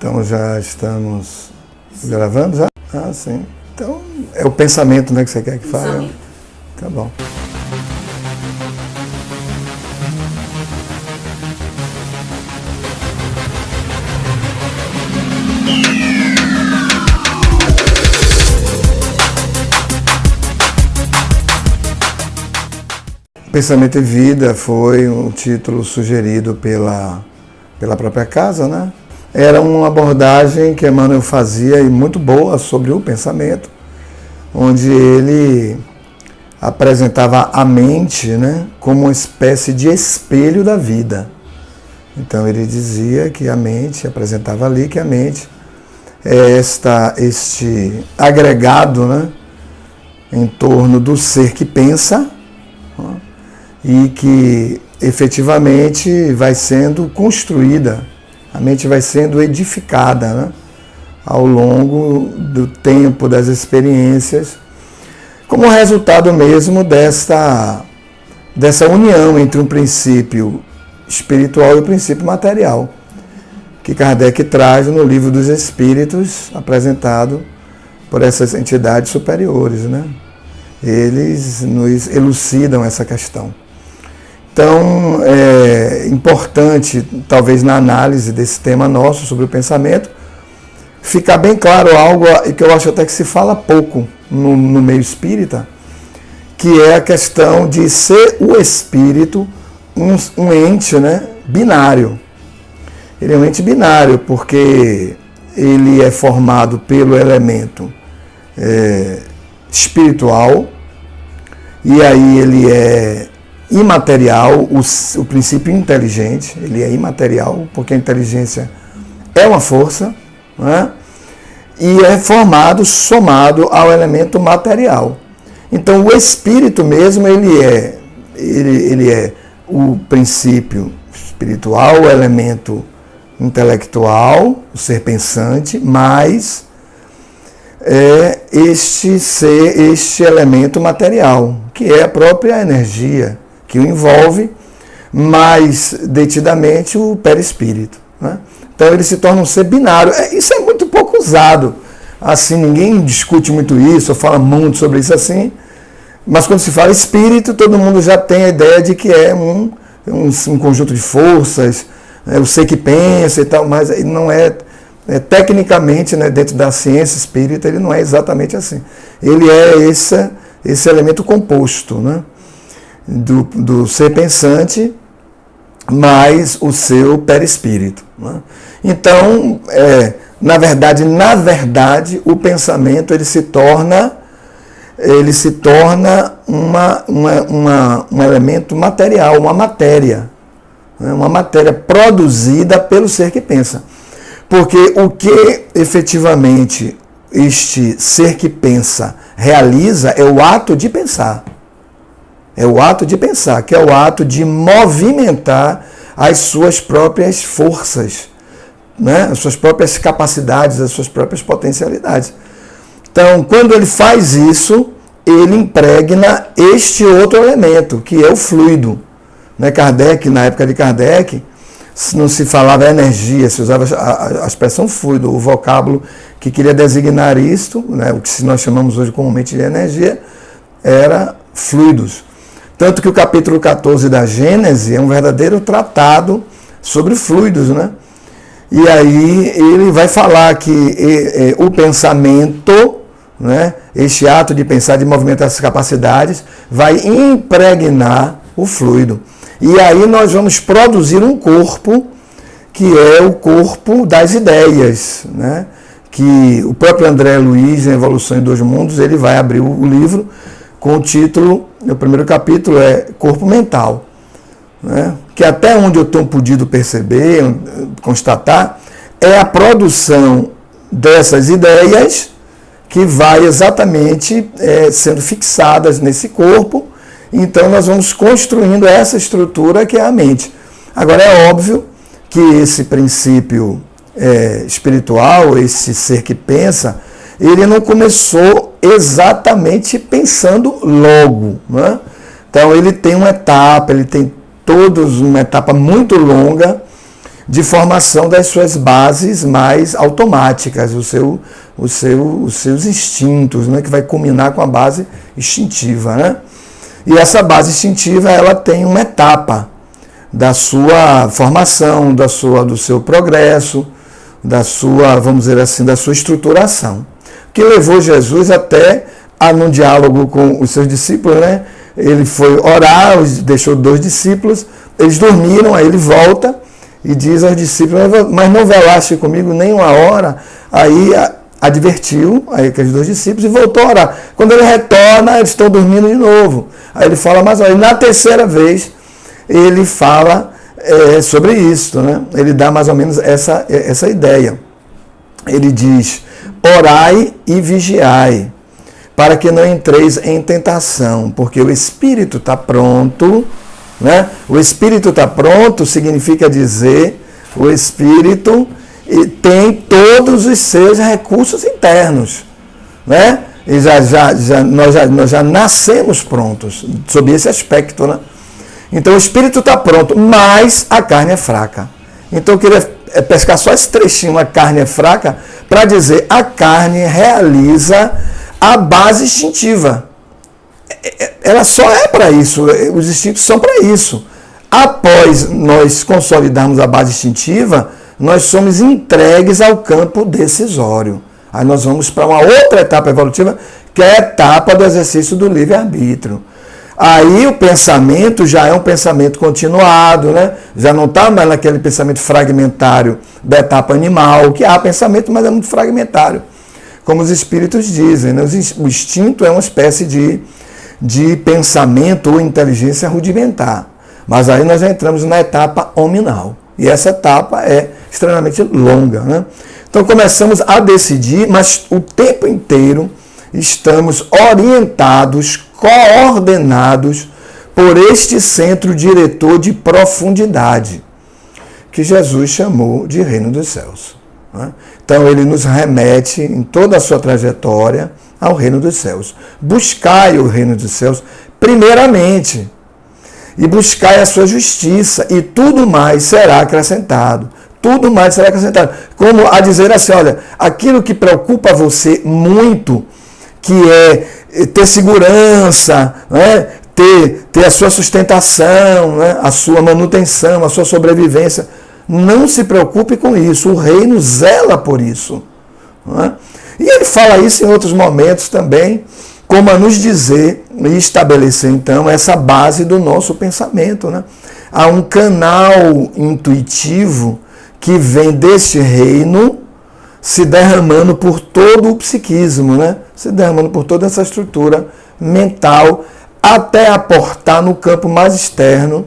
Então já estamos gravando já? Ah, sim. Então é o pensamento, né, que você quer que fale? Tá bom. Pensamento e Vida foi um título sugerido pela própria casa, né? Era uma abordagem que Emmanuel fazia e muito boa sobre o pensamento, onde ele apresentava a mente, né, como uma espécie de espelho da vida. Então ele dizia que a mente, apresentava ali que a mente é este agregado, né, em torno do ser que pensa, né, e que efetivamente vai sendo construída, a mente vai sendo edificada, né, ao longo do tempo, das experiências, como resultado mesmo dessa união entre um princípio espiritual e o princípio material, que Kardec traz no Livro dos Espíritos, apresentado por essas entidades superiores, né? Eles nos elucidam essa questão. Então, é importante, talvez na análise desse tema nosso sobre o pensamento, ficar bem claro algo que eu acho até que se fala pouco no meio espírita, que é a questão de ser o espírito um ente, né, binário. Ele é um ente binário porque ele é formado pelo elemento espiritual, e aí ele é imaterial, o princípio inteligente, ele é imaterial, porque a inteligência é uma força, né? E é formado, somado ao elemento material. Então o espírito mesmo, ele é o princípio espiritual, o elemento intelectual, o ser pensante, mais este elemento material, que é a própria energia, que o envolve, mais detidamente o perispírito, né? Então ele se torna um ser binário. Isso é muito pouco usado. Assim, ninguém discute muito isso, ou fala muito sobre isso assim, mas quando se fala espírito, todo mundo já tem a ideia de que é um conjunto de forças, o ser que pensa e tal, mas ele não é, tecnicamente, né, dentro da ciência espírita, ele não é exatamente assim. Ele é esse elemento composto, né, do ser pensante mais o seu perispírito, né? Então, na verdade, o pensamento ele se torna um elemento material, uma matéria, né? Uma matéria produzida pelo ser que pensa. Porque o que efetivamente este ser que pensa realiza é o ato de pensar. É o ato de pensar, que é o ato de movimentar as suas próprias forças, né? As suas próprias capacidades, as suas próprias potencialidades. Então, quando ele faz isso, ele impregna este outro elemento, que é o fluido. Né? Kardec, na época de Kardec, não se falava energia, se usava a expressão fluido, o vocábulo que queria designar isto, né? O que nós chamamos hoje comumente de energia, era fluidos. Tanto que o capítulo 14 da Gênese é um verdadeiro tratado sobre fluidos, né? E aí ele vai falar que o pensamento, né, este ato de pensar, de movimentar essas capacidades, vai impregnar o fluido. E aí nós vamos produzir um corpo, que é o corpo das ideias, né? Que o próprio André Luiz, em Evolução em Dois Mundos, ele vai abrir o livro com o título, o primeiro capítulo é Corpo Mental, né? Que até onde eu tenho podido perceber, constatar, é a produção dessas ideias que vai exatamente sendo fixadas nesse corpo. Então nós vamos construindo essa estrutura que é a mente. Agora é óbvio que esse princípio espiritual, esse ser que pensa, ele não começou exatamente pensando logo, né? Então ele tem uma etapa, ele tem uma etapa muito longa de formação das suas bases mais automáticas, os seus instintos, né, que vai culminar com a base instintiva, né? E essa base instintiva, ela tem uma etapa da sua formação, do seu progresso, da sua, vamos dizer assim, da sua estruturação, que levou Jesus até num diálogo com os seus discípulos, né? Ele foi orar, deixou 2 discípulos, eles dormiram, aí ele volta e diz aos discípulos, mas não velaste comigo nem uma hora. Aí advertiu aqueles 2 discípulos e voltou a orar. Quando ele retorna, eles estão dormindo de novo. Aí ele fala, mas olha, na terceira vez ele fala sobre isso, né? Ele dá mais ou menos essa ideia. Ele diz, orai e vigiai, para que não entreis em tentação, porque o espírito está pronto, né? O espírito está pronto significa dizer, o espírito tem todos os seus recursos internos, né? E nós já nascemos prontos, sob esse aspecto, né? Então o espírito está pronto, mas a carne é fraca. Então eu queria pescar só esse trechinho, a carne é fraca, para dizer, a carne realiza a base instintiva. Ela só é para isso, os instintos são para isso. Após nós consolidarmos a base instintiva, nós somos entregues ao campo decisório. Aí nós vamos para uma outra etapa evolutiva, que é a etapa do exercício do livre-arbítrio. Aí o pensamento já é um pensamento continuado, né? Já não está mais naquele pensamento fragmentário da etapa animal, que há pensamento, mas é muito fragmentário. Como os espíritos dizem, né? O instinto é uma espécie de pensamento ou inteligência rudimentar. Mas aí nós já entramos na etapa hominal. E essa etapa é extremamente longa, né? Então começamos a decidir, mas o tempo inteiro estamos orientados, coordenados por este centro diretor de profundidade, que Jesus chamou de Reino dos Céus, né? Então ele nos remete em toda a sua trajetória ao Reino dos Céus. Buscai o Reino dos Céus primeiramente, e buscai a sua justiça, e tudo mais será acrescentado. Tudo mais será acrescentado. Como a dizer assim, olha, aquilo que preocupa você muito, que é ter segurança, né? ter a sua sustentação, né? A sua manutenção, a sua sobrevivência, não se preocupe com isso. O reino zela por isso, né? E ele fala isso em outros momentos também, como a nos dizer e estabelecer, então, essa base do nosso pensamento, né? Há um canal intuitivo que vem deste reino se derramando por todo o psiquismo, né? Se derramando por toda essa estrutura mental, até aportar no campo mais externo,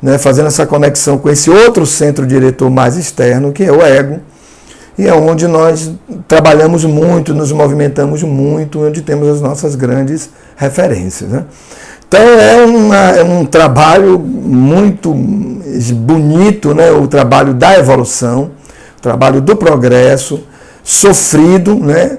né? Fazendo essa conexão com esse outro centro diretor mais externo, que é o ego, e é onde nós trabalhamos muito, nos movimentamos muito, onde temos as nossas grandes referências, né? Então é um trabalho muito bonito, né? O trabalho da evolução, o trabalho do progresso, sofrido, né?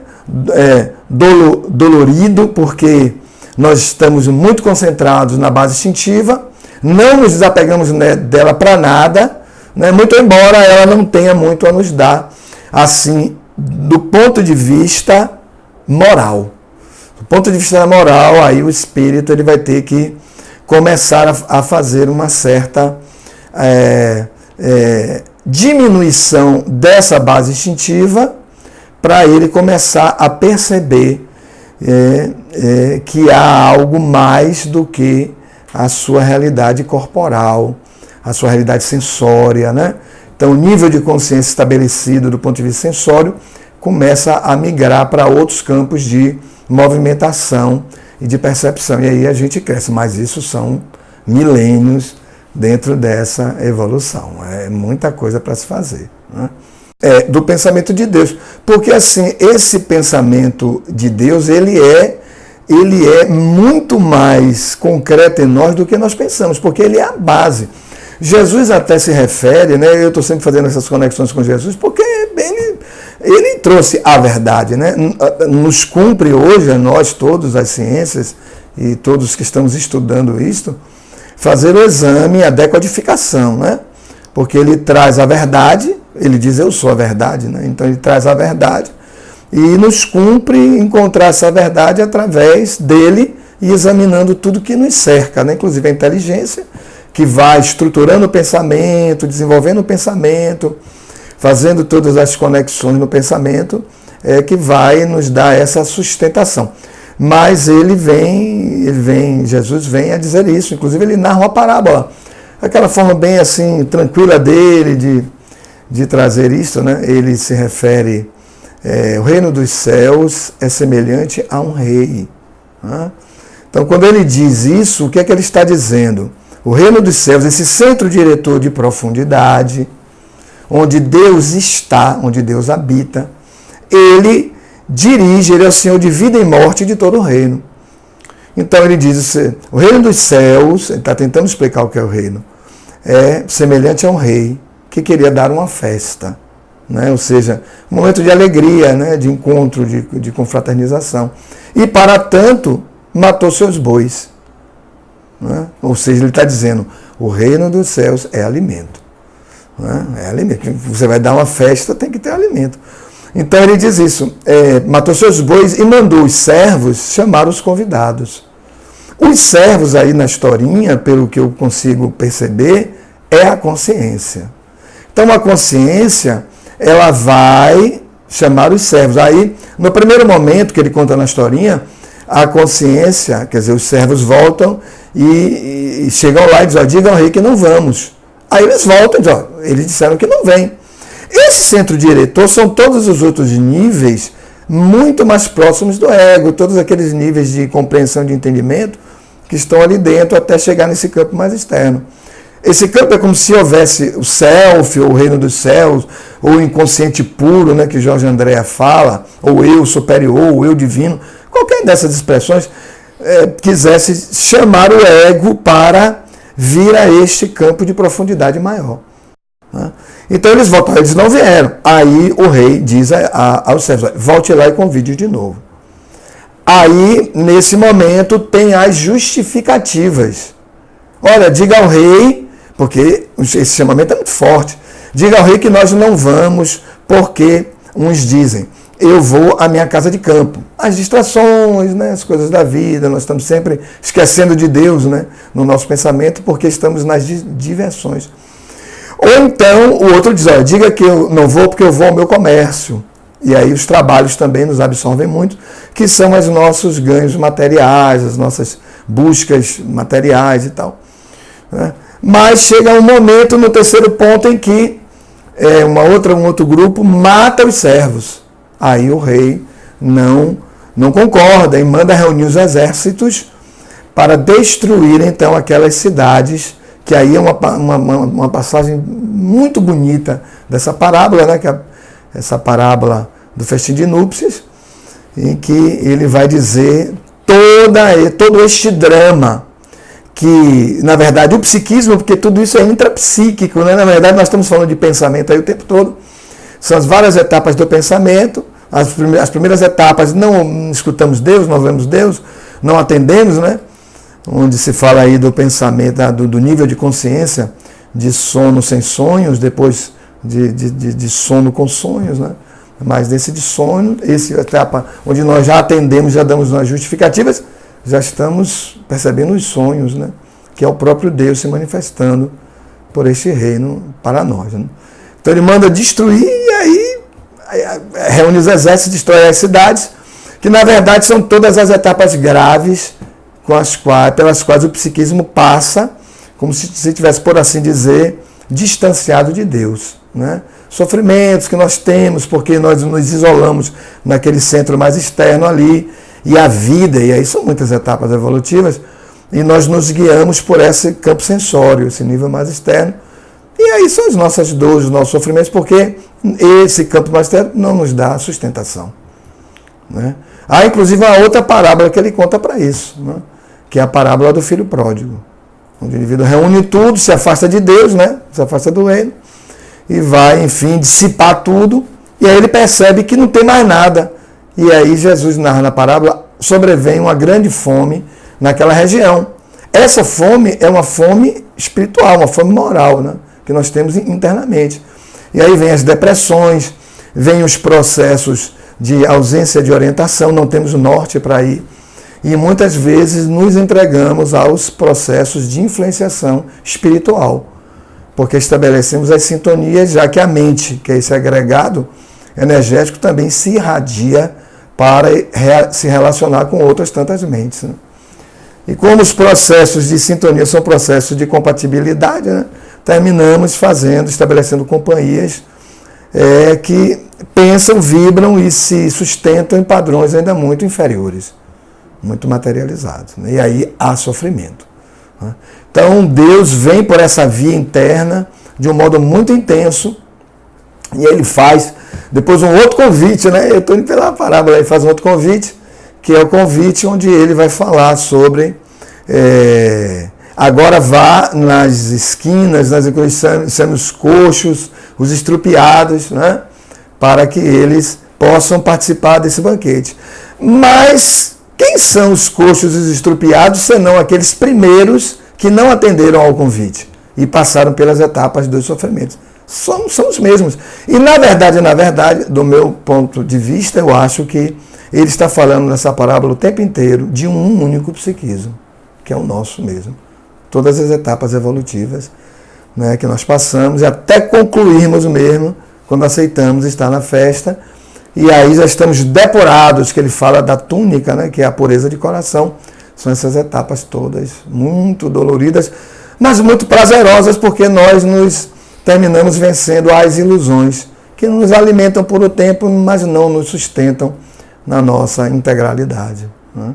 Dolorido, porque nós estamos muito concentrados na base instintiva, não nos desapegamos, né, dela para nada, né? Muito embora ela não tenha muito a nos dar, assim, do ponto de vista moral. Do ponto de vista moral, aí o espírito ele vai ter que começar a fazer uma certa diminuição dessa base instintiva, para ele começar a perceber que há algo mais do que a sua realidade corporal, a sua realidade sensória, né? Então, o nível de consciência estabelecido do ponto de vista sensório começa a migrar para outros campos de movimentação e de percepção. E aí a gente cresce, mas isso são milênios dentro dessa evolução. É muita coisa para se fazer, né? Do pensamento de Deus. Porque, assim, esse pensamento de Deus, ele é muito mais concreto em nós do que nós pensamos, porque ele é a base. Jesus até se refere, né? Eu estou sempre fazendo essas conexões com Jesus, porque ele trouxe a verdade, né? Nos cumpre hoje, a nós todos, as ciências, e todos que estamos estudando isto, fazer o exame, a decodificação, né? porque ele traz a verdade, ele diz eu sou a verdade, né? Então ele traz a verdade e nos cumpre encontrar essa verdade através dele e examinando tudo que nos cerca, né? Inclusive a inteligência, que vai estruturando o pensamento, desenvolvendo o pensamento, fazendo todas as conexões no pensamento, que vai nos dar essa sustentação. Mas Jesus vem a dizer isso, inclusive ele narra uma parábola, aquela forma bem assim, tranquila dele de trazer isso, né? Ele se refere, o reino dos céus é semelhante a um rei. Né? Então, quando ele diz isso, o que é que ele está dizendo? O reino dos céus, esse centro diretor de profundidade, onde Deus está, onde Deus habita, ele dirige, ele é o Senhor de vida e morte de todo o reino. Então ele diz, o reino dos céus, ele está tentando explicar o que é o reino, é semelhante a um rei que queria dar uma festa, né? Ou seja, um momento de alegria, né? De encontro, de confraternização. E para tanto, matou seus bois. Né? Ou seja, ele está dizendo, o reino dos céus é alimento. Né? É alimento. Você vai dar uma festa, tem que ter alimento. Então ele diz isso, matou seus bois e mandou os servos chamar os convidados. Os servos aí na historinha, pelo que eu consigo perceber, é a consciência. Então a consciência, ela vai chamar os servos. Aí, no primeiro momento que ele conta na historinha, a consciência, quer dizer, os servos voltam e chegam lá e dizem, diga ao rei que não vamos. Aí eles voltam e dizem, eles disseram que não vêm. Esse centro diretor são todos os outros níveis muito mais próximos do ego, todos aqueles níveis de compreensão, de entendimento que estão ali dentro até chegar nesse campo mais externo. Esse campo é como se houvesse o self, ou o reino dos céus, ou o inconsciente puro, né, que Jorge Andréa fala, ou eu superior, ou eu divino, qualquer dessas expressões quisesse chamar o ego para vir a este campo de profundidade maior. Né? Então eles voltam, eles não vieram. Aí o rei diz aos servos, volte lá e convide de novo. Aí, nesse momento, tem as justificativas. Olha, diga ao rei, porque esse chamamento é muito forte, diga ao rei que nós não vamos, porque uns dizem, eu vou à minha casa de campo. As distrações, né, as coisas da vida, nós estamos sempre esquecendo de Deus, né, no nosso pensamento, porque estamos nas diversões. Ou então o outro diz, olha, diga que eu não vou porque eu vou ao meu comércio. E aí os trabalhos também nos absorvem muito, que são os nossos ganhos materiais, as nossas buscas materiais e tal. Né? Mas chega um momento no terceiro ponto em que um outro grupo mata os servos. Aí o rei não concorda e manda reunir os exércitos para destruir então aquelas cidades, que aí é uma passagem muito bonita dessa parábola, né? Que essa parábola do festim de núpcias, em que ele vai dizer todo este drama, que, na verdade, o psiquismo, porque tudo isso é intrapsíquico, né? Na verdade, nós estamos falando de pensamento aí o tempo todo, são as várias etapas do pensamento, as primeiras etapas, não escutamos Deus, não vemos Deus, não atendemos, né? Onde se fala aí do pensamento, do nível de consciência, de sono sem sonhos, depois de sono com sonhos, né? Mas desse de sono, essa etapa onde nós já atendemos, já damos umas justificativas, já estamos percebendo os sonhos, né? Que é o próprio Deus se manifestando por este reino para nós. Né? Então ele manda destruir e aí reúne os exércitos, destrói as cidades, que na verdade são todas as etapas graves pelas quais o psiquismo passa, como se tivesse, por assim dizer, distanciado de Deus. Né? Sofrimentos que nós temos, porque nós nos isolamos naquele centro mais externo ali, e a vida, e aí são muitas etapas evolutivas, e nós nos guiamos por esse campo sensório, esse nível mais externo, e aí são as nossas dores, os nossos sofrimentos, porque esse campo mais externo não nos dá sustentação. Né? Há inclusive uma outra parábola que ele conta para isso, né? Que é a parábola do filho pródigo, onde o indivíduo reúne tudo, se afasta de Deus, né? Se afasta do reino, e vai, enfim, dissipar tudo, e aí ele percebe que não tem mais nada. E aí Jesus narra na parábola, sobrevém uma grande fome naquela região. Essa fome é uma fome espiritual, uma fome moral, né? que nós temos internamente. E aí vem as depressões, vem os processos de ausência de orientação, não temos norte para ir. E muitas vezes nos entregamos aos processos de influenciação espiritual, porque estabelecemos as sintonias, já que a mente, que é esse agregado energético, também se irradia para se relacionar com outras tantas mentes, né? E como os processos de sintonia são processos de compatibilidade, né, terminamos estabelecendo companhias que pensam, vibram e se sustentam em padrões ainda muito inferiores, muito materializados, né? E aí há sofrimento, né? Então Deus vem por essa via interna de um modo muito intenso e ele faz depois um outro convite, né? Eu estou indo pela parábola, ele faz um outro convite, que é o convite onde ele vai falar sobre agora vá nas esquinas, nas os coxos, os estrupiados, né? Para que eles possam participar desse banquete. Mas quem são os coxos e os estrupiados, senão aqueles primeiros que não atenderam ao convite e passaram pelas etapas dos sofrimentos? São os mesmos. E na verdade, do meu ponto de vista, eu acho que ele está falando nessa parábola o tempo inteiro de um único psiquismo, que é o nosso mesmo. Todas as etapas evolutivas, né, que nós passamos, e até concluirmos mesmo, quando aceitamos estar na festa, e aí já estamos depurados, que ele fala da túnica, né, que é a pureza de coração. São essas etapas todas muito doloridas, mas muito prazerosas, porque nós terminamos vencendo as ilusões que nos alimentam por um tempo, mas não nos sustentam na nossa integralidade, né?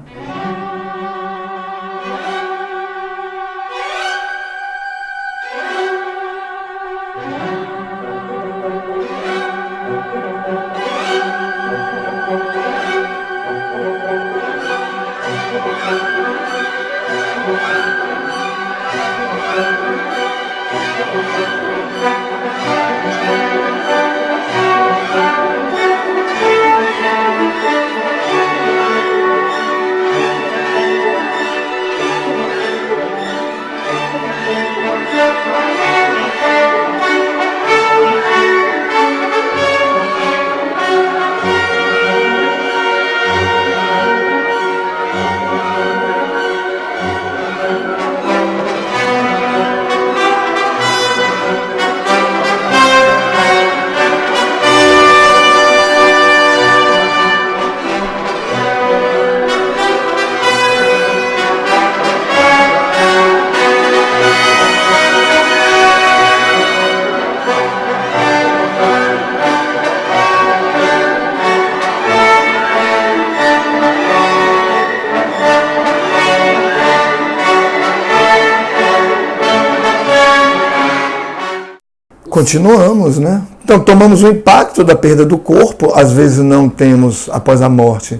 Continuamos, né? Então tomamos o impacto da perda do corpo, às vezes não temos, após a morte,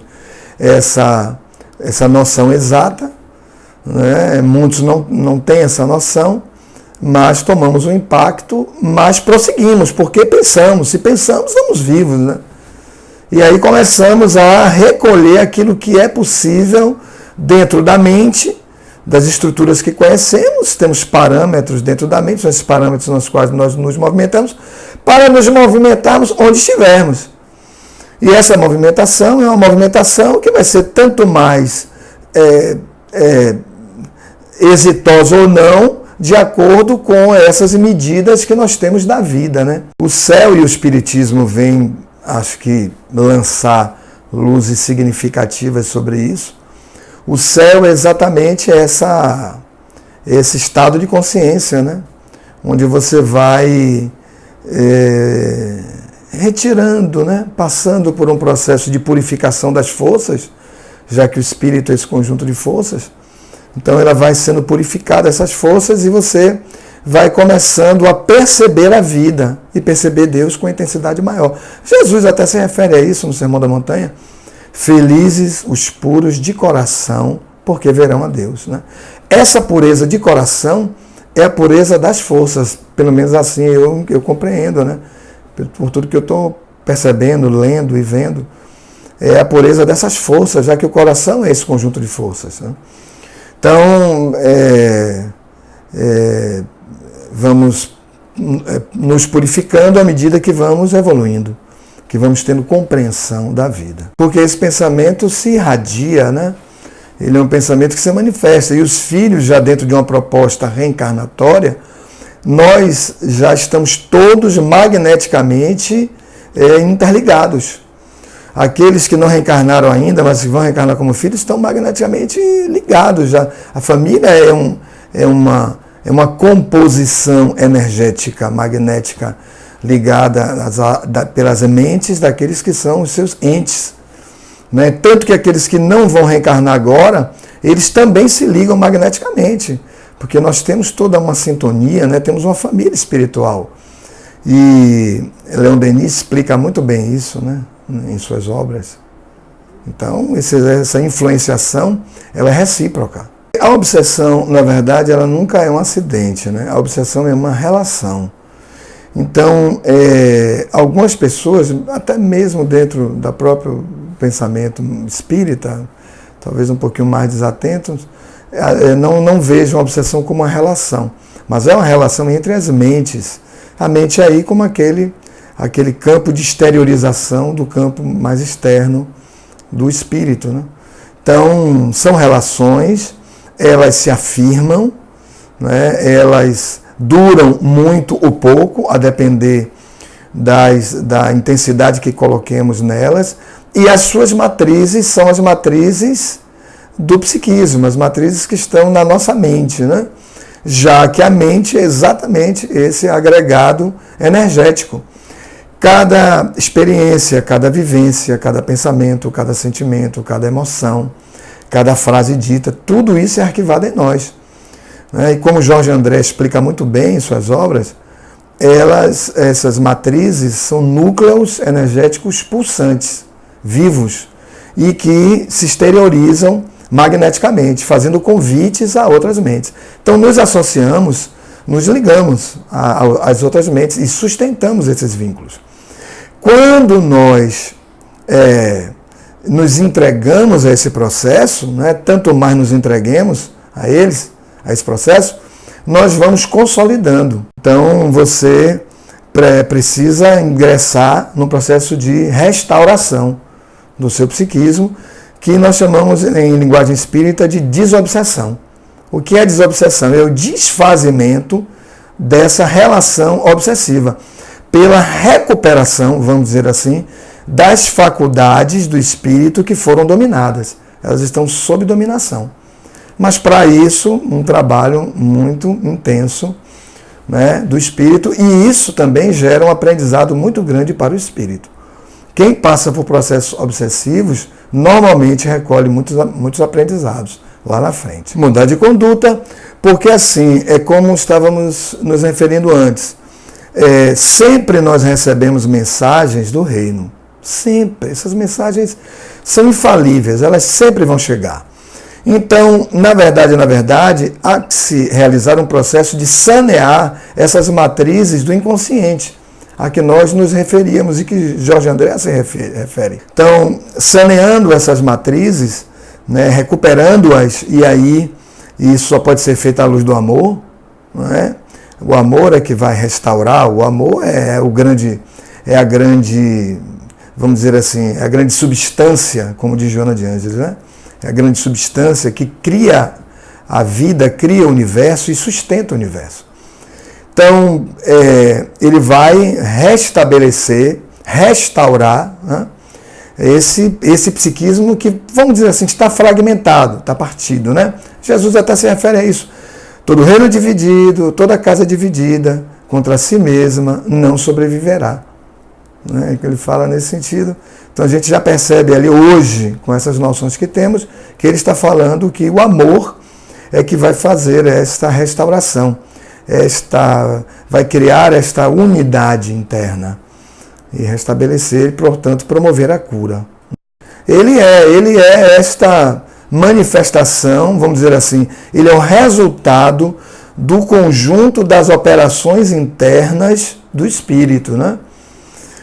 essa noção exata, né? Muitos não têm essa noção, mas tomamos o impacto, mas prosseguimos, porque pensamos, se pensamos, estamos vivos, né? E aí começamos a recolher aquilo que é possível dentro da mente, das estruturas que conhecemos, temos parâmetros dentro da mente, são esses parâmetros nos quais nós nos movimentamos, para nos movimentarmos onde estivermos. E essa movimentação é uma movimentação que vai ser tanto mais exitosa ou não, de acordo com essas medidas que nós temos da vida, né? O céu e o espiritismo vêm, acho que, lançar luzes significativas sobre isso. O céu é exatamente esse estado de consciência, né? Onde você vai retirando, né? Passando por um processo de purificação das forças, já que o espírito é esse conjunto de forças. Então ela vai sendo purificada, essas forças, e você vai começando a perceber a vida e perceber Deus com intensidade maior. Jesus até se refere a isso no Sermão da Montanha. Felizes os puros de coração, porque verão a Deus, né? Essa pureza de coração é a pureza das forças, pelo menos assim eu compreendo, né? Por tudo que eu estou percebendo, lendo e vendo, é a pureza dessas forças, já que o coração é esse conjunto de forças, né? Então, vamos nos purificando à medida que vamos evoluindo, que vamos tendo compreensão da vida. Porque esse pensamento se irradia, né? Ele é um pensamento que se manifesta. E os filhos, já dentro de uma proposta reencarnatória, nós já estamos todos magneticamente interligados. Aqueles que não reencarnaram ainda, mas que vão reencarnar como filhos, estão magneticamente ligados. Já. A família é uma composição energética, magnética, ligada pelas mentes daqueles que são os seus entes. Né? Tanto que aqueles que não vão reencarnar agora, eles também se ligam magneticamente, porque nós temos toda uma sintonia, né? Temos uma família espiritual. E Leon Denis explica muito bem isso, né? Em suas obras. Então, essa influenciação, ela é recíproca. A obsessão, na verdade, ela nunca é um acidente, né? A obsessão é uma relação. Então, algumas pessoas, até mesmo dentro do próprio pensamento espírita, talvez um pouquinho mais desatentos, não vejam a obsessão como uma relação, mas é uma relação entre as mentes. A mente aí como aquele campo de exteriorização do campo mais externo do espírito, né? Então, são relações, elas se afirmam, né? Elas duram muito ou pouco, a depender da intensidade que coloquemos nelas, e as suas matrizes são as matrizes do psiquismo, as matrizes que estão na nossa mente, né? Já que a mente é exatamente esse agregado energético. Cada experiência, cada vivência, cada pensamento, cada sentimento, cada emoção, cada frase dita, tudo isso é arquivado em nós. E como Jorge André explica muito bem em suas obras, essas matrizes são núcleos energéticos pulsantes, vivos, e que se exteriorizam magneticamente, fazendo convites a outras mentes. Então, nos associamos, nos ligamos às outras mentes e sustentamos esses vínculos. Quando nós nos entregamos a esse processo, né, tanto mais nos entreguemos a esse processo, nós vamos consolidando. Então, você precisa ingressar no processo de restauração do seu psiquismo, que nós chamamos em linguagem espírita de desobsessão. O que é desobsessão? É o desfazimento dessa relação obsessiva, pela recuperação, vamos dizer assim, das faculdades do espírito que foram dominadas. Elas estão sob dominação. Mas para isso, um trabalho muito intenso, né, do espírito, e isso também gera um aprendizado muito grande para o espírito. Quem passa por processos obsessivos, normalmente recolhe muitos aprendizados lá na frente. Mudar de conduta, porque assim, é como estávamos nos referindo antes, sempre nós recebemos mensagens do reino. Sempre. Essas mensagens são infalíveis, elas sempre vão chegar. Então, na verdade, há que se realizar um processo de sanear essas matrizes do inconsciente, a que nós nos referíamos e que Jorge André se refere. Então, saneando essas matrizes, né, recuperando-as, e aí isso só pode ser feito à luz do amor, não é? O amor é que vai restaurar, o amor é a grande, vamos dizer assim, é a grande substância, como diz Joana de Ângeles, né? É a grande substância que cria a vida, cria o universo e sustenta o universo. Então, ele vai restabelecer, restaurar, né, esse psiquismo que, vamos dizer assim, está fragmentado, está partido, né? Jesus até se refere a isso. Todo reino dividido, toda casa dividida contra si mesma não sobreviverá. Né? Ele fala nesse sentido. Então a gente já percebe ali hoje, com essas noções que temos, que ele está falando que o amor é que vai fazer esta restauração, vai criar esta unidade interna e restabelecer e, portanto, promover a cura. Ele é esta manifestação, vamos dizer assim, ele é o resultado do conjunto das operações internas do espírito, né?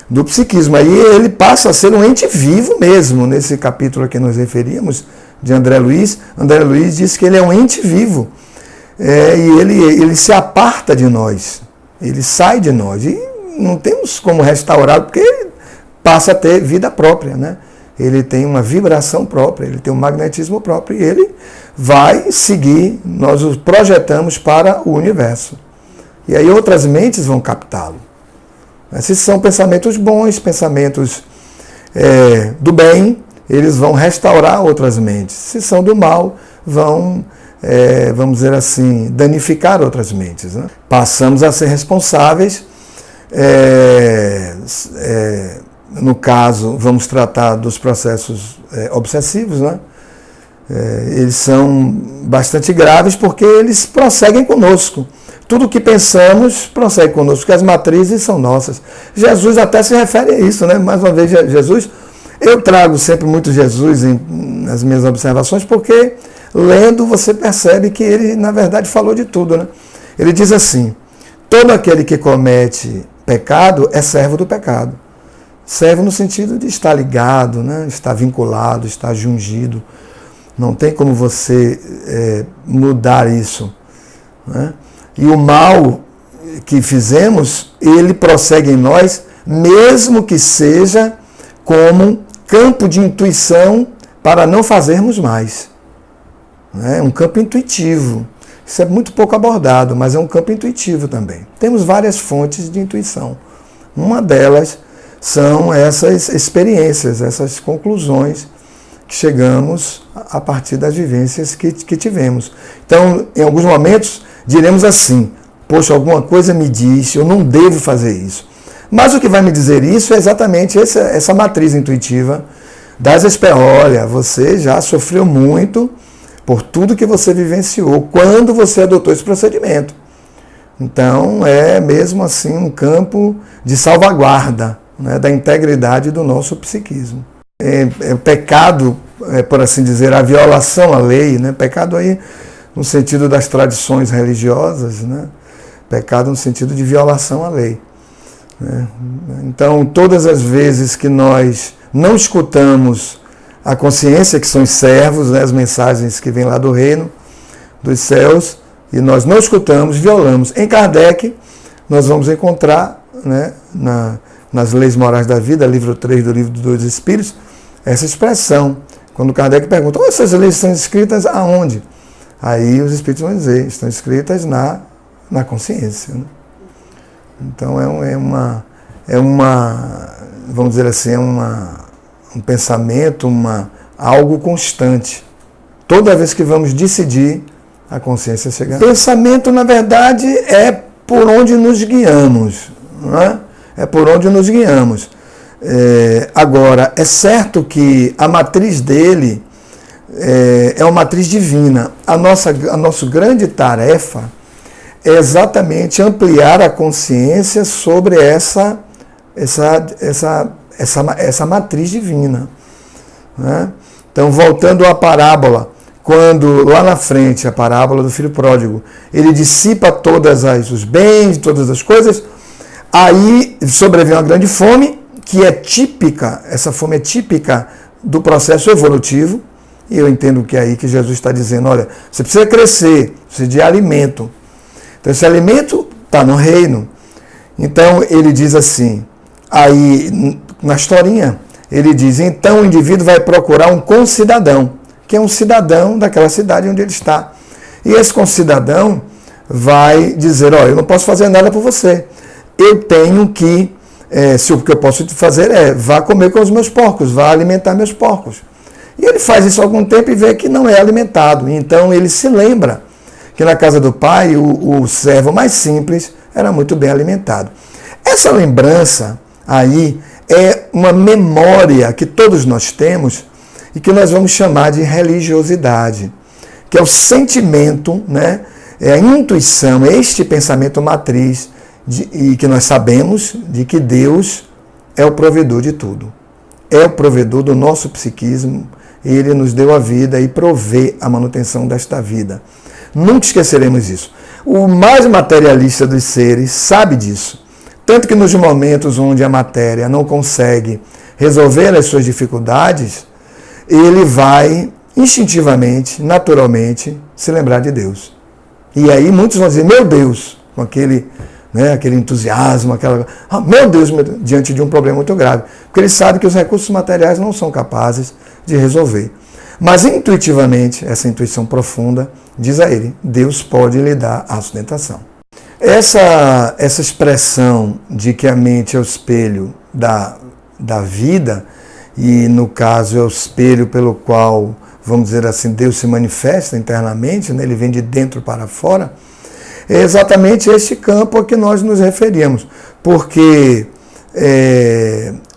Do psiquismo. Aí ele passa a ser um ente vivo mesmo. Nesse capítulo a que nos referimos, de André Luiz diz que ele é um ente vivo. E ele se aparta de nós. Ele sai de nós e não temos como restaurá-lo, porque ele passa a ter vida própria, né? Ele tem uma vibração própria, ele tem um magnetismo próprio e ele vai seguir, nós o projetamos para o universo. E aí outras mentes vão captá-lo. Esses são pensamentos bons, pensamentos do bem, eles vão restaurar outras mentes. Se são do mal, vão, vamos dizer assim, danificar outras mentes, né? Passamos a ser responsáveis, no caso, vamos tratar dos processos obsessivos, né? Eles são bastante graves porque eles prosseguem conosco. Tudo o que pensamos prossegue conosco, porque as matrizes são nossas. Jesus até se refere a isso, né? Mais uma vez, Jesus, eu trago sempre muito Jesus nas minhas observações, porque lendo você percebe que ele, na verdade, falou de tudo, né? Ele diz assim: todo aquele que comete pecado é servo do pecado. Servo no sentido de estar ligado, né? Estar vinculado, estar jungido. Não tem como você mudar isso, né? E o mal que fizemos, ele prossegue em nós, mesmo que seja como campo de intuição para não fazermos mais. É um campo intuitivo. Isso é muito pouco abordado, mas é um campo intuitivo também. Temos várias fontes de intuição. Uma delas são essas experiências, essas conclusões que chegamos a partir das vivências que tivemos. Então, em alguns momentos, diremos assim: poxa, alguma coisa me diz, eu não devo fazer isso. Mas o que vai me dizer isso é exatamente essa matriz intuitiva das experiências. Olha, você já sofreu muito por tudo que você vivenciou quando você adotou esse procedimento. Então, é mesmo assim um campo de salvaguarda, né, da integridade do nosso psiquismo. O pecado, por assim dizer, a violação à lei, né? Pecado aí no sentido das tradições religiosas, né? Pecado no sentido de violação à lei, né? Então, todas as vezes que nós não escutamos a consciência, que são os servos, né? As mensagens que vêm lá do reino dos céus, e nós não escutamos, violamos. Em Kardec, nós vamos encontrar, né, nas Leis Morais da Vida, livro 3 do Livro dos Espíritos, essa expressão. Quando Kardec pergunta: essas leis estão escritas aonde? Aí os Espíritos vão dizer: estão escritas na consciência, né? Então vamos dizer assim, um pensamento, algo constante. Toda vez que vamos decidir, a consciência chega. Pensamento, na verdade, é por onde nos guiamos, não é? É por onde nos guiamos. Agora, é certo que a matriz dele é uma matriz divina. A nossa grande tarefa é exatamente ampliar a consciência sobre essa matriz divina, né? Então, voltando à parábola, quando lá na frente, a parábola do filho pródigo, ele dissipa todos os bens, todas as coisas, aí sobrevém uma grande fome, que é típica, essa fome é típica do processo evolutivo, e eu entendo que é aí que Jesus está dizendo: olha, você precisa crescer, precisa de alimento. Então esse alimento está no reino. Então ele diz assim, aí na historinha, ele diz: então o indivíduo vai procurar um concidadão, que é um cidadão daquela cidade onde ele está. E esse concidadão vai dizer: olha, eu não posso fazer nada por você. Eu tenho que, o que eu posso fazer é, vá comer com os meus porcos, vá alimentar meus porcos. E ele faz isso há algum tempo e vê que não é alimentado. Então ele se lembra que na casa do pai o servo mais simples era muito bem alimentado. Essa lembrança aí é uma memória que todos nós temos e que nós vamos chamar de religiosidade, que é o sentimento, né? É a intuição, é este pensamento matriz e que nós sabemos de que Deus é o provedor de tudo. É o provedor do nosso psiquismo. Ele nos deu a vida e provê a manutenção desta vida. Nunca esqueceremos isso. O mais materialista dos seres sabe disso. Tanto que nos momentos onde a matéria não consegue resolver as suas dificuldades, ele vai instintivamente, naturalmente, se lembrar de Deus. E aí muitos vão dizer: meu Deus, com aquele né, aquele entusiasmo, meu Deus, diante de um problema muito grave. Porque ele sabe que os recursos materiais não são capazes de resolver. Mas intuitivamente, essa intuição profunda diz a ele, Deus pode lhe dar a sustentação. Essa expressão de que a mente é o espelho da vida, e no caso é o espelho pelo qual, vamos dizer assim, Deus se manifesta internamente, né? Ele vem de dentro para fora, é exatamente este campo a que nós nos referimos, porque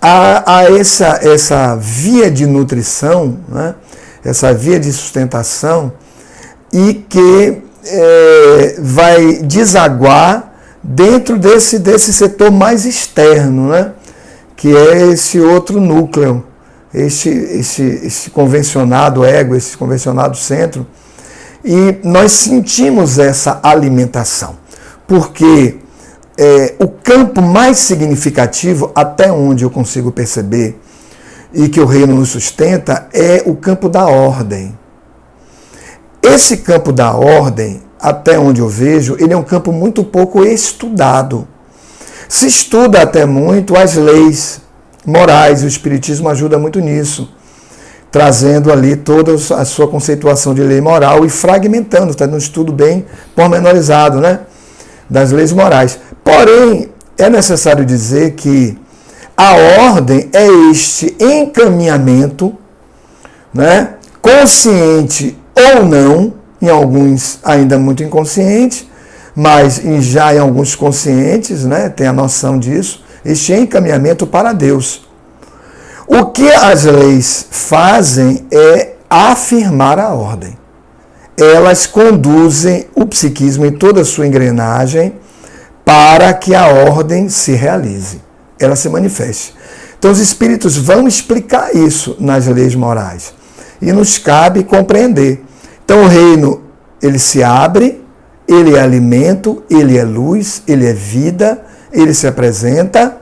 há essa via de nutrição, né? Essa via de sustentação, e que vai desaguar dentro desse setor mais externo, né? Que é esse outro núcleo, esse convencionado ego, esse convencionado centro. E nós sentimos essa alimentação, porque o campo mais significativo, até onde eu consigo perceber, e que o reino nos sustenta, é o campo da ordem. Esse campo da ordem, até onde eu vejo, ele é um campo muito pouco estudado. Se estuda até muito as leis morais, e o Espiritismo ajuda muito nisso, trazendo ali toda a sua conceituação de lei moral e fragmentando, está num estudo bem pormenorizado, né, das leis morais. Porém, é necessário dizer que a ordem é este encaminhamento, né, consciente ou não, em alguns ainda muito inconsciente, mas já em alguns conscientes, né, tem a noção disso, este encaminhamento para Deus. O que as leis fazem é afirmar a ordem. Elas conduzem o psiquismo em toda a sua engrenagem para que a ordem se realize, ela se manifeste. Então os espíritos vão explicar isso nas leis morais. E nos cabe compreender. Então o reino, ele se abre, ele é alimento, ele é luz, ele é vida, ele se apresenta,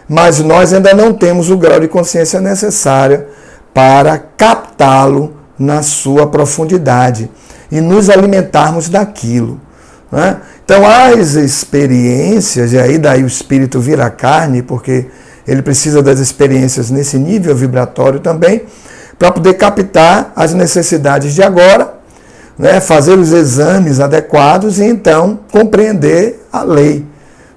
mas nós ainda não temos o grau de consciência necessário para captá-lo na sua profundidade e nos alimentarmos daquilo, né? Então as experiências, e aí daí o espírito vira carne, porque ele precisa das experiências nesse nível vibratório também, para poder captar as necessidades de agora, né, fazer os exames adequados e então compreender a lei.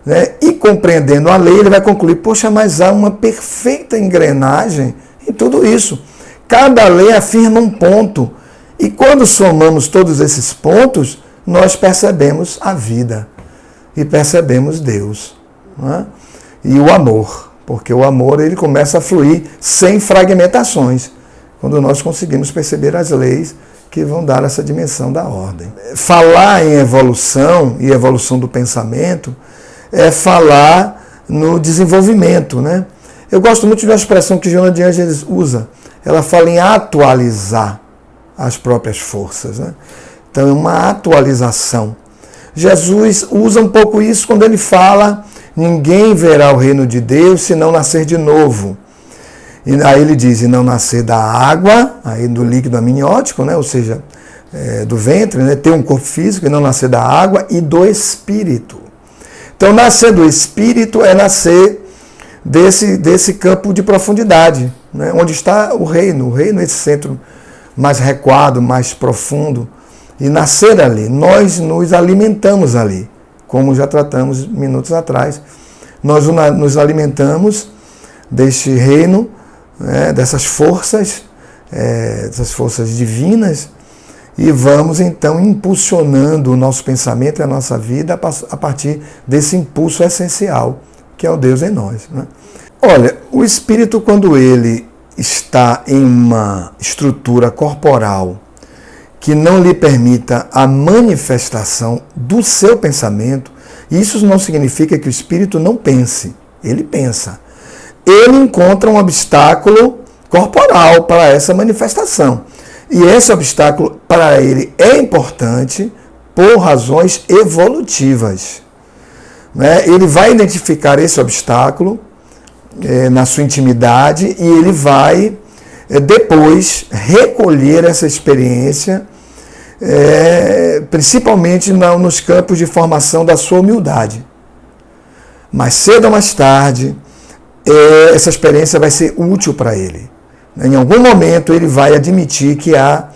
Né? E compreendendo a lei, ele vai concluir, poxa, mas há uma perfeita engrenagem em tudo isso. Cada lei afirma um ponto. E quando somamos todos esses pontos, nós percebemos a vida e percebemos Deus. Né? E o amor, porque o amor ele começa a fluir sem fragmentações, quando nós conseguimos perceber as leis que vão dar essa dimensão da ordem. Falar em evolução e evolução do pensamento é falar no desenvolvimento, né? Eu gosto muito de uma expressão que Joana de Ângeles usa. Ela fala em atualizar as próprias forças, né? Então é uma atualização. Jesus usa um pouco isso quando ele fala: ninguém verá o reino de Deus se não nascer de novo. E aí ele diz, e não nascer da água, aí do líquido amniótico, né? Ou seja, do ventre, né? Ter um corpo físico, e não nascer da água e do espírito. Então, nascer do espírito é nascer desse campo de profundidade, né? Onde está o reino esse centro mais recuado, mais profundo, e nascer ali. Nós nos alimentamos ali, como já tratamos minutos atrás. Nós nos alimentamos deste reino, né, dessas forças divinas, e vamos então impulsionando o nosso pensamento e a nossa vida a partir desse impulso essencial, que é o Deus em nós. Né? Olha, o espírito, quando ele está em uma estrutura corporal que não lhe permita a manifestação do seu pensamento, isso não significa que o espírito não pense, ele pensa. Ele encontra um obstáculo corporal para essa manifestação. E esse obstáculo, para ele, é importante por razões evolutivas. Né? Ele vai identificar esse obstáculo na sua intimidade e ele vai depois recolher essa experiência, principalmente nos campos de formação da sua humildade. mais cedo ou mais tarde, essa experiência vai ser útil para ele. Em algum momento ele vai admitir que há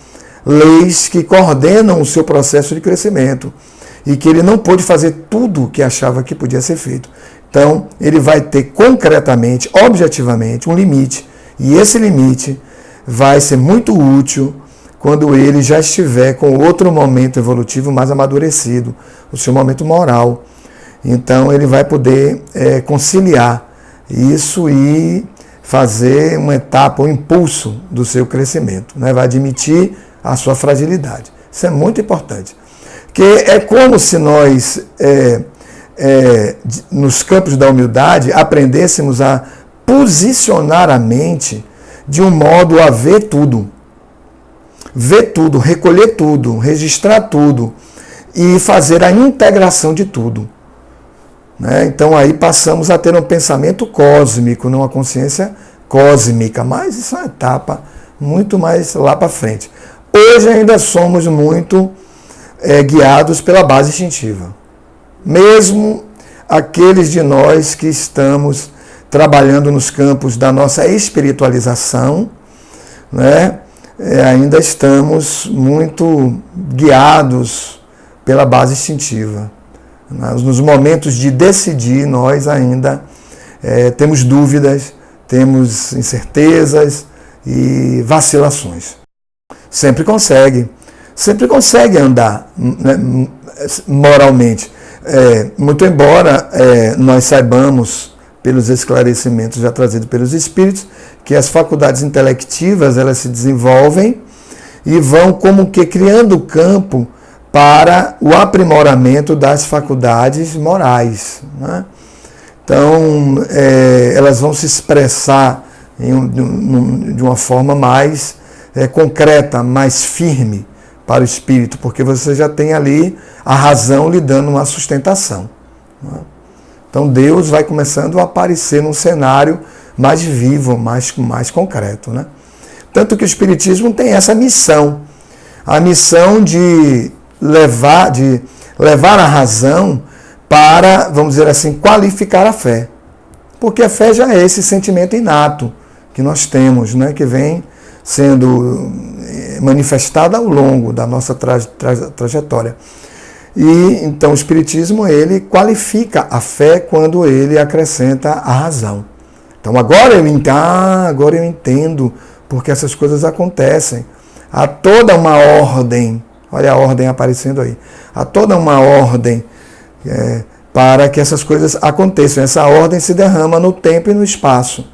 leis que coordenam o seu processo de crescimento e que ele não pôde fazer tudo o que achava que podia ser feito. Então, ele vai ter concretamente, objetivamente, um limite. E esse limite vai ser muito útil quando ele já estiver com outro momento evolutivo mais amadurecido, o seu momento moral. Então, ele vai poder conciliar isso e fazer uma etapa, um impulso do seu crescimento. Né? Vai admitir a sua fragilidade. Isso é muito importante. Porque é como se nós, nos campos da humildade, aprendêssemos a posicionar a mente de um modo a ver tudo, recolher tudo, registrar tudo e fazer a integração de tudo. Né? Então aí passamos a ter um pensamento cósmico, não uma consciência cósmica, mas isso é uma etapa muito mais lá para frente. Hoje ainda somos muito guiados pela base instintiva. Mesmo aqueles de nós que estamos trabalhando nos campos da nossa espiritualização, né, ainda estamos muito guiados pela base instintiva. Nos momentos de decidir, nós ainda temos dúvidas, temos incertezas e vacilações. Sempre consegue andar, né, moralmente. Muito embora nós saibamos, pelos esclarecimentos já trazidos pelos espíritos, que as faculdades intelectivas elas se desenvolvem e vão como que criando campo para o aprimoramento das faculdades morais. Né? Então, elas vão se expressar de uma forma mais concreta, mais firme para o espírito, porque você já tem ali a razão lhe dando uma sustentação. Né? Então, Deus vai começando a aparecer num cenário mais vivo, mais concreto. Né? Tanto que o Espiritismo tem essa missão, a missão de levar a razão para, vamos dizer assim, qualificar a fé. Porque a fé já é esse sentimento inato que nós temos, né, que vem sendo manifestada ao longo da nossa trajetória. E então o Espiritismo ele qualifica a fé quando ele acrescenta a razão. Então agora eu entendo porque essas coisas acontecem. Há toda uma ordem, olha a ordem aparecendo aí, há toda uma ordem para que essas coisas aconteçam. Essa ordem se derrama no tempo e no espaço.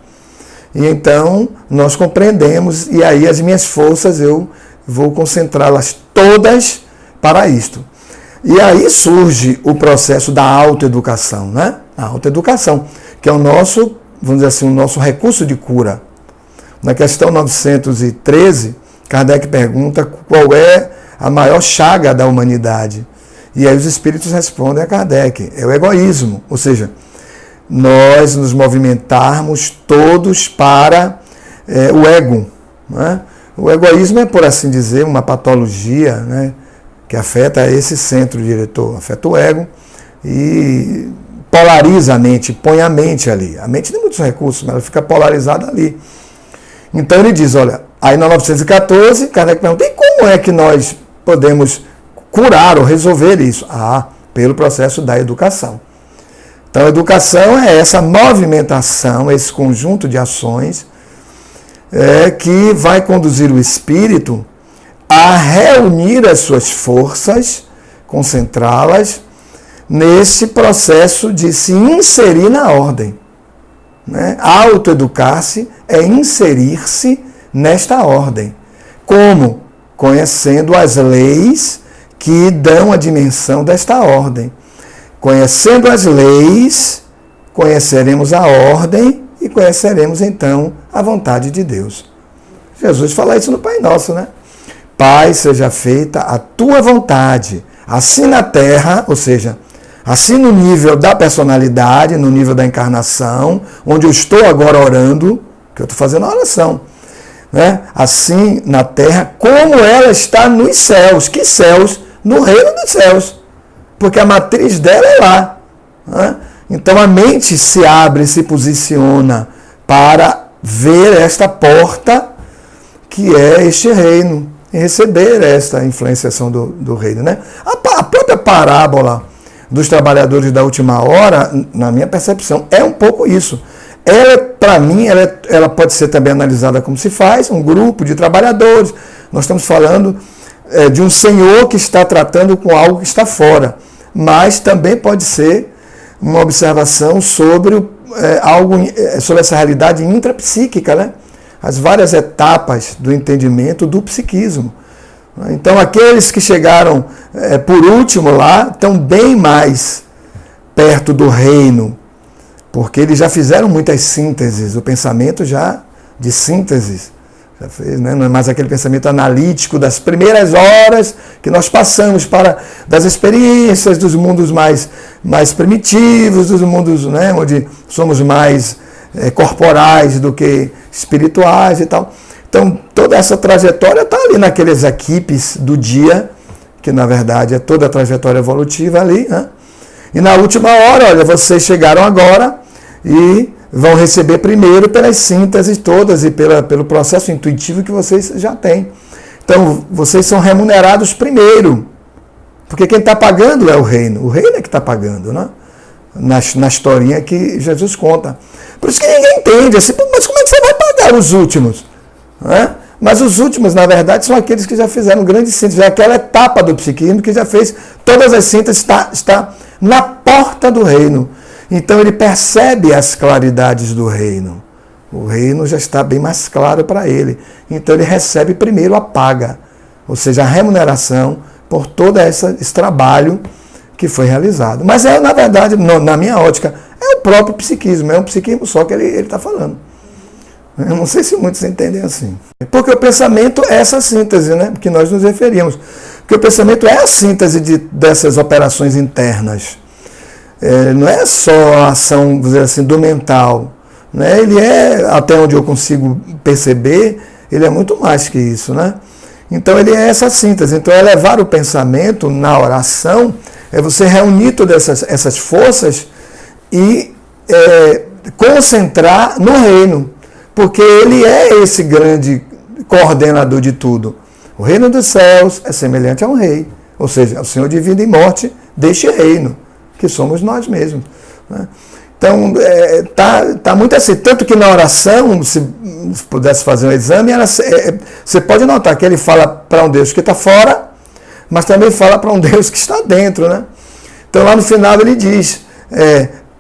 E então nós compreendemos, e aí as minhas forças eu vou concentrá-las todas para isto. E aí surge o processo da autoeducação, né? A autoeducação, que é o nosso, vamos dizer assim, o nosso recurso de cura. Na questão 913, Kardec pergunta qual é a maior chaga da humanidade. E aí os espíritos respondem a Kardec, é o egoísmo, ou seja, nós nos movimentarmos todos para o ego. Né? O egoísmo é, por assim dizer, uma patologia, né, que afeta esse centro diretor, afeta o ego e polariza a mente, põe a mente ali. A mente tem muitos recursos, mas ela fica polarizada ali. Então ele diz, olha, aí na 914, Kardec pergunta, e como é que nós podemos curar ou resolver isso? Pelo processo da educação. Então a educação é essa movimentação, esse conjunto de ações que vai conduzir o espírito a reunir as suas forças, concentrá-las nesse processo de se inserir na ordem. Né? Autoeducar-se é inserir-se nesta ordem. Como? Conhecendo as leis que dão a dimensão desta ordem. Conhecendo as leis, conheceremos a ordem e conheceremos então a vontade de Deus. Jesus fala isso no Pai Nosso, né? Pai, seja feita a tua vontade, assim na terra, ou seja, assim no nível da personalidade, no nível da encarnação, onde eu estou agora orando, que eu estou fazendo a oração, né? Assim na terra, como ela está nos céus. Que céus? No reino dos céus. Porque a matriz dela é lá. Né? Então a mente se abre, se posiciona para ver esta porta que é este reino e receber esta influenciação do reino, né? A própria parábola dos trabalhadores da última hora, na minha percepção, é um pouco isso. Ela, para mim, ela pode ser também analisada como se faz, um grupo de trabalhadores. Nós estamos falando de um senhor que está tratando com algo que está fora, mas também pode ser uma observação sobre sobre essa realidade intrapsíquica, né? As várias etapas do entendimento do psiquismo. Então, aqueles que chegaram por último lá estão bem mais perto do reino, porque eles já fizeram muitas sínteses, o pensamento já de síntese já fez, né? Não é mais aquele pensamento analítico das primeiras horas que nós passamos das experiências dos mundos mais primitivos, dos mundos, né, onde somos mais corporais do que espirituais e tal. Então, toda essa trajetória está ali naqueles equipes do dia, que na verdade é toda a trajetória evolutiva ali, né? E na última hora, olha, vocês chegaram agora e vão receber primeiro pelas sínteses todas e pelo processo intuitivo que vocês já têm. Então, vocês são remunerados primeiro, porque quem está pagando é o reino é que está pagando, né? Na historinha que Jesus conta. Por isso que ninguém entende, assim, mas como é que você vai pagar os últimos? Né? Mas os últimos, na verdade, são aqueles que já fizeram grandes sínteses, é aquela etapa do psiquismo que já fez todas as sínteses, está na porta do reino. Então ele percebe as claridades do reino. O reino já está bem mais claro para ele. Então ele recebe primeiro a paga, ou seja, a remuneração por todo esse trabalho que foi realizado. Mas na verdade, na minha ótica, é o próprio psiquismo, é um psiquismo só que ele está falando. Eu não sei se muitos entendem assim. Porque o pensamento é essa síntese, né, que nós nos referimos. Porque o pensamento é a síntese dessas operações internas. Não é só a ação, vamos dizer assim, do mental. Né? Ele até onde eu consigo perceber, ele é muito mais que isso. Né? Então ele é essa síntese. Então elevar o pensamento na oração é você reunir todas essas forças e concentrar no reino. Porque ele é esse grande coordenador de tudo. O reino dos céus é semelhante a um rei, ou seja, ao Senhor de vida e morte deste reino, que somos nós mesmos. Né? Então, tá muito assim. Tanto que na oração, se pudesse fazer um exame, você pode notar que ele fala para um Deus que está fora, mas também fala para um Deus que está dentro. Né? Então, lá no final ele diz...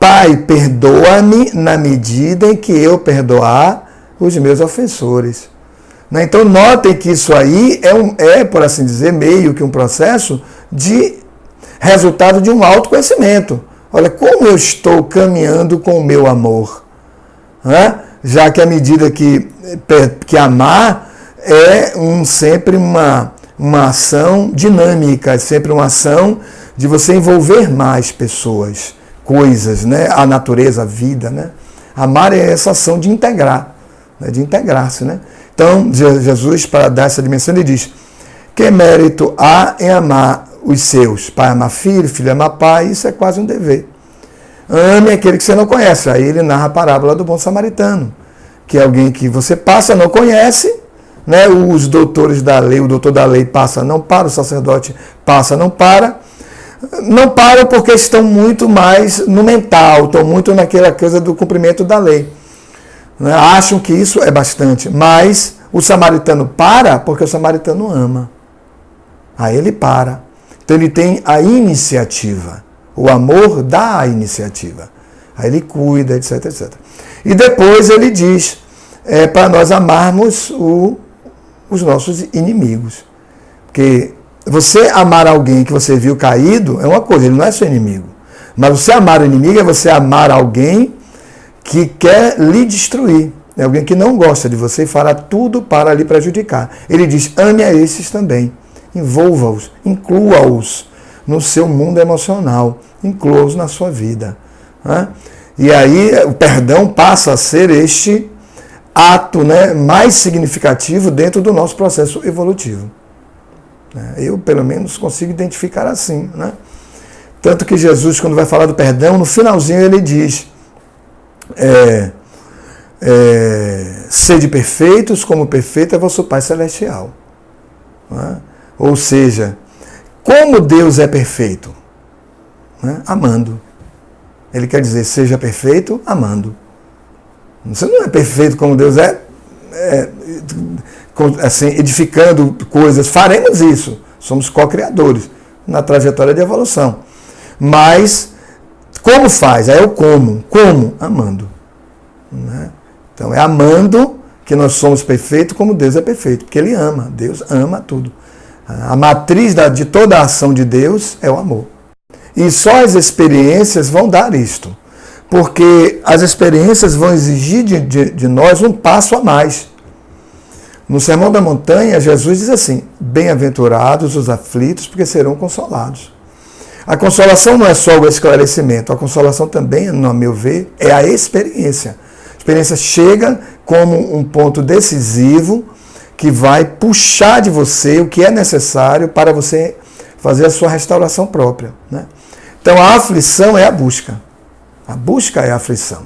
Pai, perdoa-me na medida em que eu perdoar os meus ofensores. Né? Então, notem que isso aí por assim dizer, meio que um processo de resultado de um autoconhecimento. Olha, como eu estou caminhando com o meu amor. Né? Já que à medida que amar é sempre uma ação dinâmica, sempre uma ação de você envolver mais pessoas, coisas, né? A natureza, a vida, né? Amar é essa ação de integrar, né? De integrar-se, né? Então, Jesus, para dar essa dimensão, ele diz: que mérito há em amar os seus? Pai amar filho, filho amar pai, isso é quase um dever. Ame aquele que você não conhece. Aí ele narra a parábola do bom samaritano, que é alguém que você passa, não conhece, né? Os doutores da lei, o doutor da lei passa, não para, o sacerdote passa, não para. Não param porque estão muito mais no mental, estão muito naquela coisa do cumprimento da lei. Né? Acham que isso é bastante, mas o samaritano para porque o samaritano ama. Aí ele para. Então ele tem a iniciativa. O amor dá a iniciativa. Aí ele cuida, etc, etc. E depois ele diz para nós amarmos os nossos inimigos. Porque você amar alguém que você viu caído é uma coisa, ele não é seu inimigo. Mas você amar o inimigo é você amar alguém que quer lhe destruir. É alguém que não gosta de você e fará tudo para lhe prejudicar. Ele diz, ame a esses também. Envolva-os, inclua-os no seu mundo emocional. Inclua-os na sua vida. Né? E aí o perdão passa a ser este ato, né, mais significativo dentro do nosso processo evolutivo. Eu, pelo menos, consigo identificar assim. Né? Tanto que Jesus, quando vai falar do perdão, no finalzinho ele diz, sede perfeitos, como perfeito é vosso Pai Celestial. Né? Ou seja, como Deus é perfeito? Né? Amando. Ele quer dizer, seja perfeito amando. Você não é perfeito como Deus é, assim, edificando coisas. Faremos isso. Somos co-criadores na trajetória de evolução. Mas, como faz? Aí é o como. Como? Amando. Né? Então, é amando que nós somos perfeitos como Deus é perfeito. Porque Ele ama. Deus ama tudo. A matriz de toda a ação de Deus é o amor. E só as experiências vão dar isto. Porque as experiências vão exigir de nós um passo a mais. No Sermão da Montanha, Jesus diz assim, bem-aventurados os aflitos, porque serão consolados. A consolação não é só o esclarecimento, a consolação também, no meu ver, é a experiência. A experiência chega como um ponto decisivo que vai puxar de você o que é necessário para você fazer a sua restauração própria. Né? Então a aflição é a busca. A busca é a aflição.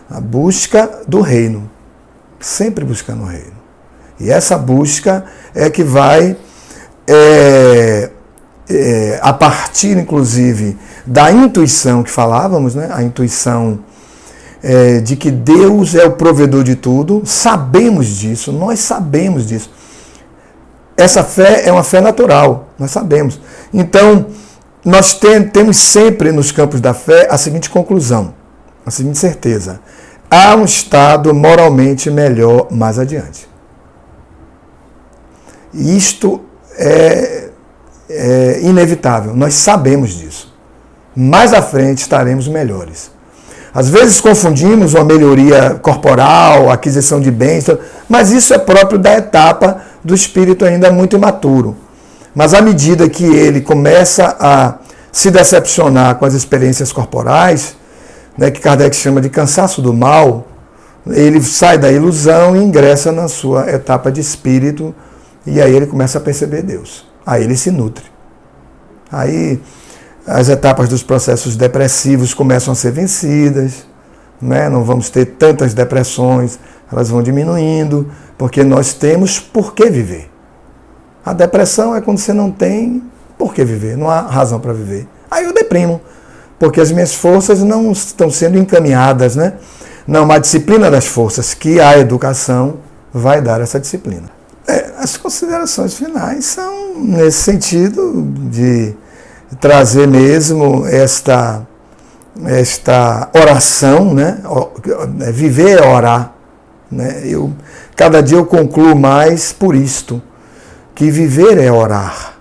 A busca do reino. Sempre buscando o reino. E essa busca é que vai, a partir, inclusive, da intuição que falávamos, né? A intuição de que Deus é o provedor de tudo, sabemos disso, nós sabemos disso. Essa fé é uma fé natural, nós sabemos. Então, nós temos sempre nos campos da fé a seguinte conclusão, a seguinte certeza. Há um estado moralmente melhor mais adiante. Isto é inevitável, nós sabemos disso. Mais à frente estaremos melhores. Às vezes confundimos uma melhoria corporal, aquisição de bens, mas isso é próprio da etapa do espírito ainda muito imaturo. Mas à medida que ele começa a se decepcionar com as experiências corporais, né, que Kardec chama de cansaço do mal, ele sai da ilusão e ingressa na sua etapa de espírito, e aí ele começa a perceber Deus. Aí ele se nutre. Aí as etapas dos processos depressivos começam a ser vencidas, né? Não vamos ter tantas depressões, elas vão diminuindo, porque nós temos por que viver. A depressão é quando você não tem por que viver, não há razão para viver. Aí eu deprimo, porque as minhas forças não estão sendo encaminhadas, né? Não, a disciplina das forças, que a educação vai dar essa disciplina. As considerações finais são nesse sentido de trazer mesmo esta oração, né? Viver é orar. Né? Cada dia eu concluo mais por isto, que viver é orar.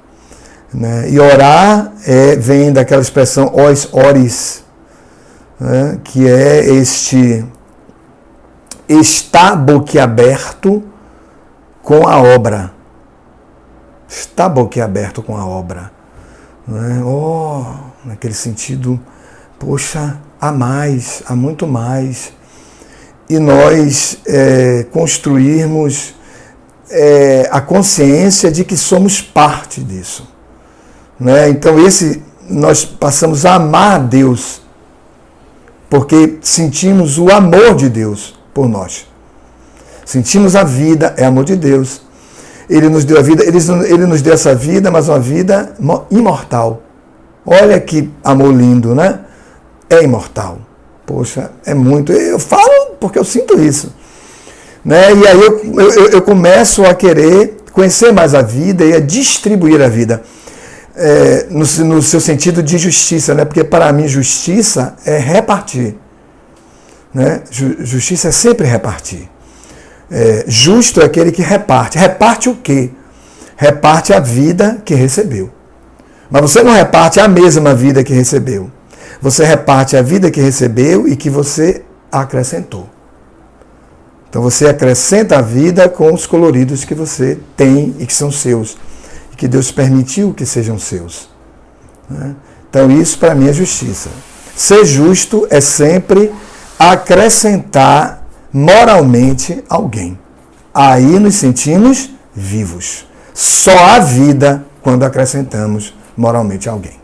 Né? E orar vem daquela expressão os oris, né? Que é estar boquiaberto com a obra. Está boquiaberto com a obra. Né? Naquele sentido, poxa, há mais, há muito mais. E nós construirmos a consciência de que somos parte disso. Né? Então nós passamos a amar a Deus, porque sentimos o amor de Deus por nós. Sentimos a vida, é amor de Deus. Ele nos deu a vida, ele nos deu essa vida, mas uma vida imortal. Olha que amor lindo, né? É imortal. Poxa, é muito. Eu falo porque eu sinto isso. Né? E aí eu começo a querer conhecer mais a vida e a distribuir a vida. No seu sentido de justiça, né? Porque para mim justiça é repartir. Né? Justiça é sempre repartir. Justo é aquele que reparte. Reparte o quê? Reparte a vida que recebeu. Mas você não reparte a mesma vida que recebeu. Você reparte a vida que recebeu e que você acrescentou. Então você acrescenta a vida com os coloridos que você tem e que são seus. E que Deus permitiu que sejam seus. Né? Então isso para mim é justiça. Ser justo é sempre acrescentar moralmente alguém. Aí nos sentimos vivos. Só há vida quando acrescentamos moralmente alguém.